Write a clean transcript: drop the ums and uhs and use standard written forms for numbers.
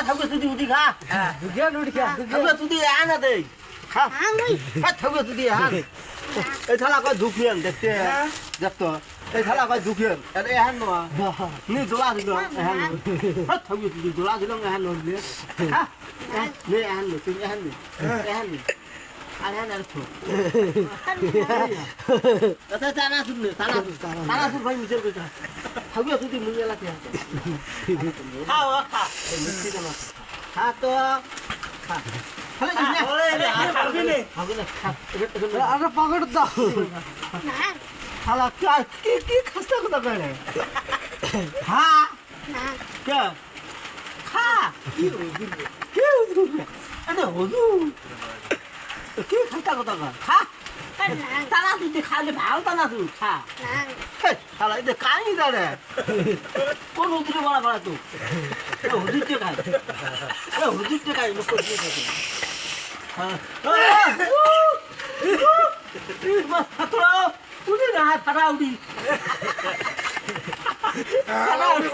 থাকবে তুই উঠি খা থাকবে তুই আনা দে খা থাকবে তুই আন এই থালা কয় ঢুকিয়েন দেখতে দেখতো এই থালা কয় ঢুকিয়েন এটা এহান নয় নি দোলা দিল এহান থাকবে তুই দোলা দিল এহান নয় হ্যাঁ নে এহান তুই এহান এহান আরে না তো এটা টানা শুনলে টানা শুন ভাই মিছিল কইতা থাকবে তুই মুই এলা কে খাও খা খা তো খা আরে পকেট দাও শালা কি খাস্তা কথা কয় খা কে খা কি আরে হজু কি খাস্তা কথা কয় খা টানা তুই খালে ভাল টানা তুই খা শালা এটা কাই দাঁড়ে কোন উদ্রে বলা বলা তুই হুজুরকে খাই হুজুরকে খাই লোক করতে থাকে উনি না ফাটা উঠি ফাটা উঠি